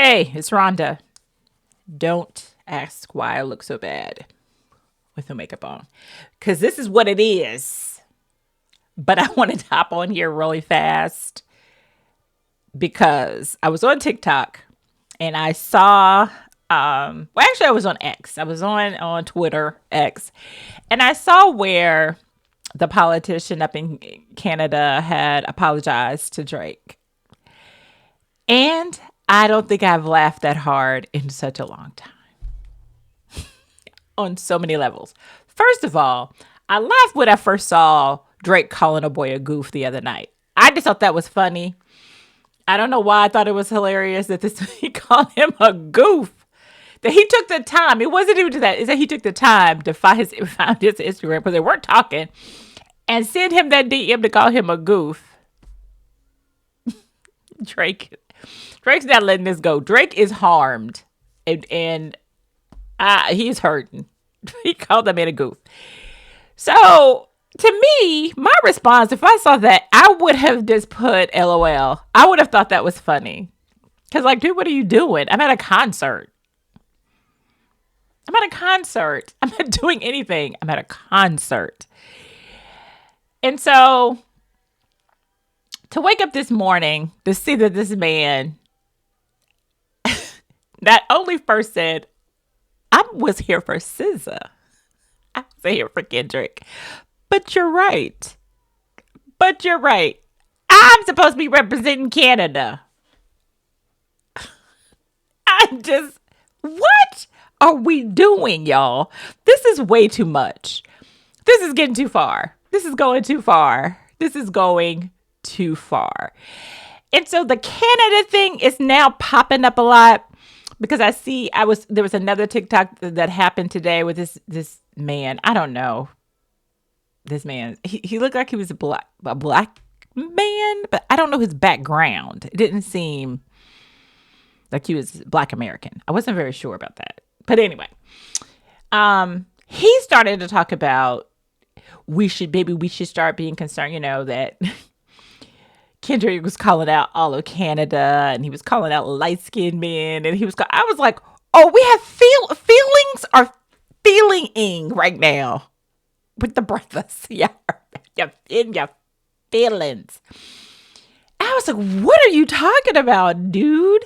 Hey, it's Rhonda. Don't ask why I look so bad with no makeup on. Because this is what it is. But I wanted to hop on here really fast because I was on TikTok and I saw, well, actually, I was on X. I was on Twitter, X. And I saw where the politician up in Canada had apologized to Drake. And I don't think I've laughed that hard in such a long time on so many levels. First of all, I laughed when I first saw Drake calling a boy a goof the other night. I just thought that was funny. I don't know why I thought it was hilarious that this he called him a goof. That he took the time. It wasn't even that. It's that he took the time to find his Instagram because they weren't talking and send him that DM to call him a goof. Drake's not letting this go. Drake is harmed and he's hurting. He called that man a goof. So to me, my response, if I saw that, I would have just put LOL. I would have thought that was funny. Because, like, dude, what are you doing? I'm at a concert. I'm not doing anything. I'm at a concert. And so to wake up this morning to see that this man not only first said, I was here for SZA. I was here for Kendrick. But you're right. I'm supposed to be representing Canada. What are we doing, y'all? This is way too much. This is getting too far. This is going too far. And so the Canada thing is now popping up a lot because there was another TikTok that happened today with this man. I don't know. This man, he looked like he was a black man, but I don't know his background. It didn't seem like he was Black American. I wasn't very sure about that. But anyway, he started to talk about we should start being concerned, that Kendrick was calling out all of Canada and he was calling out light-skinned men. And I was like, oh, we have feelings are feeling right now with the brothers. Yeah, you're in your feelings. I was like, what are you talking about, dude?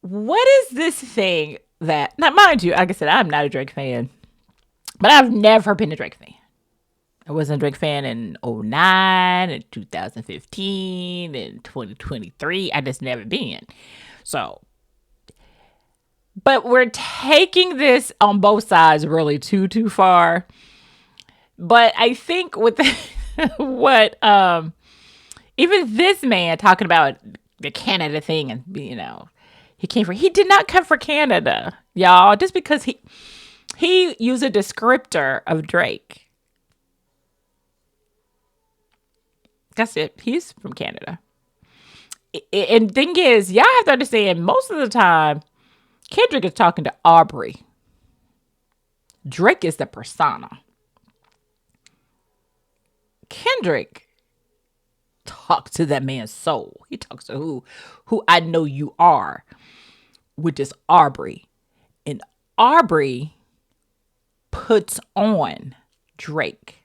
What is this thing that, now mind you, like I said, I'm not a Drake fan, but I've never been a Drake fan. I wasn't a Drake fan in 2009 and 2015 and 2023. I just never been. So, but we're taking this on both sides really too far. But I think with what, even this man talking about the Canada thing and, he did not come for Canada, y'all, just because he used a descriptor of Drake. That's it. He's from Canada. And thing is, y'all have to understand, most of the time, Kendrick is talking to Aubrey. Drake is the persona. Kendrick talks to that man's soul. He talks to who I know you are, which is Aubrey. And Aubrey puts on Drake.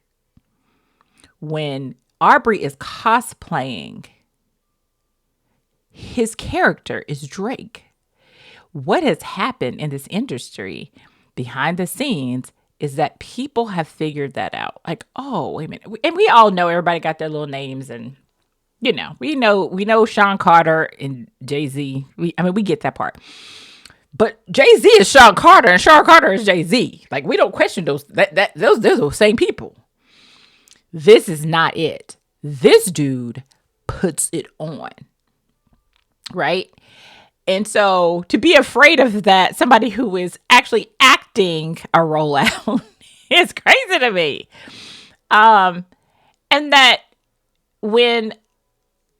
When Aubrey is cosplaying, his character is Drake. What has happened in this industry behind the scenes is that people have figured that out. Like, oh, wait a minute. And we all know everybody got their little names and, we know Sean Carter and Jay-Z. We get that part. But Jay-Z is Sean Carter and Sean Carter is Jay-Z. Like, we don't question those. They're the same people. This is not it. This dude puts it on. Right? And so to be afraid of that, somebody who is actually acting a rollout is crazy to me. And that when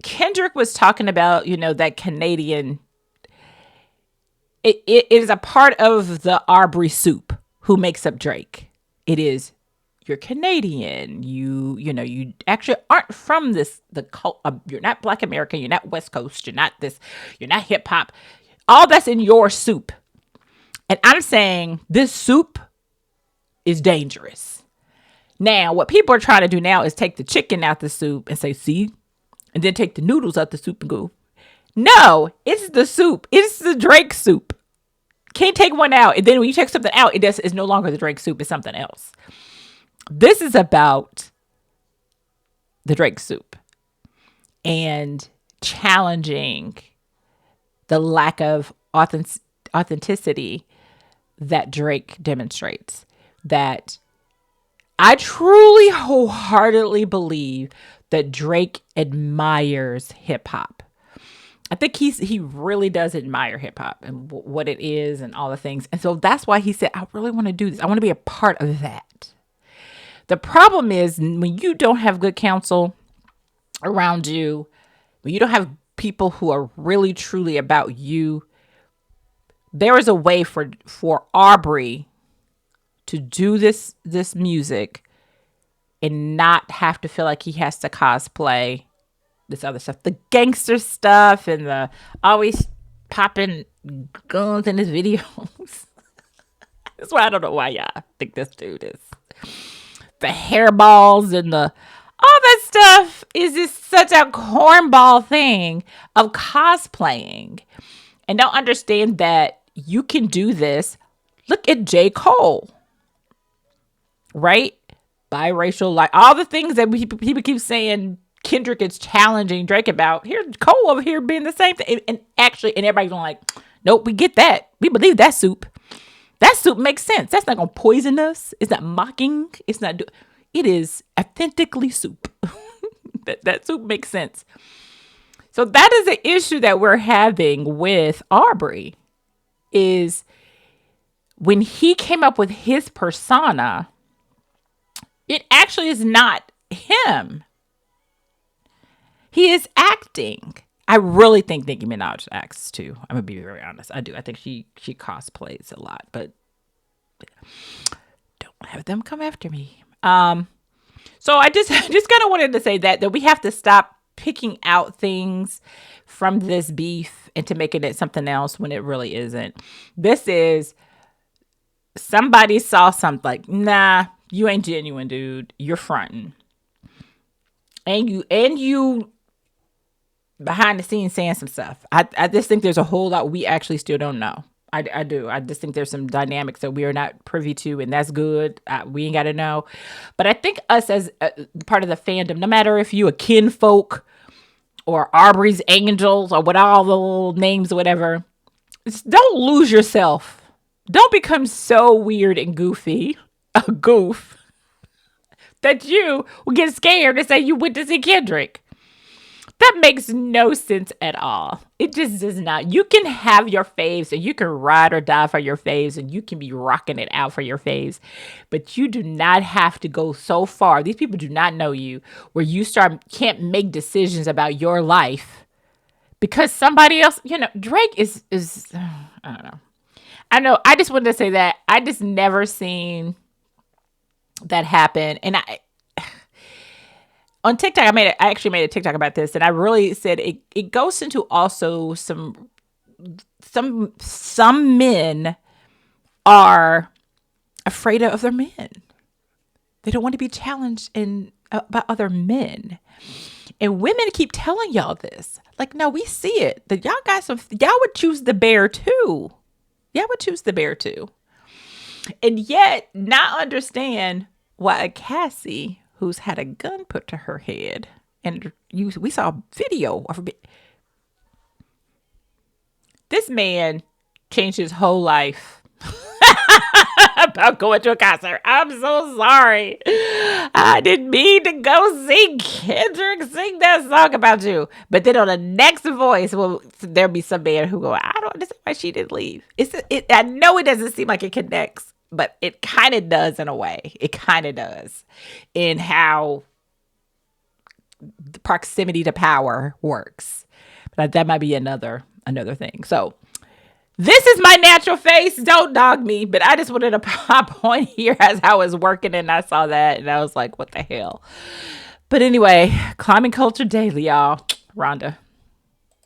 Kendrick was talking about, that Canadian, it is a part of the Aubrey soup who makes up Drake. It is you're Canadian. You actually aren't from you're not Black American. You're not West Coast. You're not this. You're not hip hop. All that's in your soup. And I'm saying this soup is dangerous. Now, what people are trying to do now is take the chicken out the soup and say, see, and then take the noodles out the soup and go, no, it's the soup. It's the Drake soup. Can't take one out. And then when you take something out, it's no longer the Drake soup. It's something else. This is about the Drake soup and challenging the lack of authenticity that Drake demonstrates. That I truly wholeheartedly believe that Drake admires hip hop. I think he really does admire hip hop and what it is and all the things. And so that's why he said, I really want to do this. I want to be a part of that. The problem is when you don't have good counsel around you, when you don't have people who are really truly about you, there is a way for Aubrey to do this music and not have to feel like he has to cosplay this other stuff, the gangster stuff and the always popping guns in his videos. That's why I don't know why y'all think this dude is. The hairballs and all that stuff is just such a cornball thing of cosplaying. And don't understand that you can do this. Look at j.cole. Right? Biracial, like all the things that people keep saying Kendrick is challenging Drake about. Here's Cole over here being the same thing. And everybody's going like, nope, we get that. We believe that soup. That soup makes sense. That's not going to poison us. It's not mocking. It is authentically soup. that soup makes sense. So that is the issue that we're having with Aubrey is when he came up with his persona, it actually is not him. He is acting. I really think Nicki Minaj acts too. I'm gonna be very honest. I do. I think she cosplays a lot, but don't have them come after me. So I just kind of wanted to say that we have to stop picking out things from this beef into making it something else when it really isn't. This is somebody saw something like, nah, you ain't genuine, dude. You're fronting. And you behind the scenes saying some stuff. I just think there's a whole lot we actually still don't know. I do. I just think there's some dynamics that we are not privy to, and that's good. We ain't got to know. But I think us as part of the fandom, no matter if you a kinfolk or Aubrey's Angels or what all the little names or whatever, don't lose yourself. Don't become so weird and goofy, a goof, that you will get scared and say you went to see Kendrick. That makes no sense at all. It just does not. You can have your faves and you can ride or die for your faves and you can be rocking it out for your faves. But you do not have to go so far. These people do not know you where you can't make decisions about your life because somebody else, Drake is I don't know. I know. I just wanted to say that I just never seen that happen. And on TikTok, I actually made a TikTok about this, and I really said it goes into also some men are afraid of their men. They don't want to be challenged by other men. And women keep telling y'all this. Like, no, we see it. That y'all would choose the bear too. Y'all would choose the bear too. And yet not understand why a Cassie who's had a gun put to her head, and we saw a video of this man changed his whole life about going to a concert. I'm so sorry. I didn't mean to go see Kendrick sing that song about you. But then on the next voice, there'll be some man who go, I don't understand why she didn't leave. I know it doesn't seem like it connects, but it kind of does in a way. It kind of does in how the proximity to power works. But that might be another thing. So This is my natural face. Don't dog me. But I just wanted to pop on here as I was working and I saw that and I was like, what the hell? But anyway, climbing culture daily, y'all. Rhonda.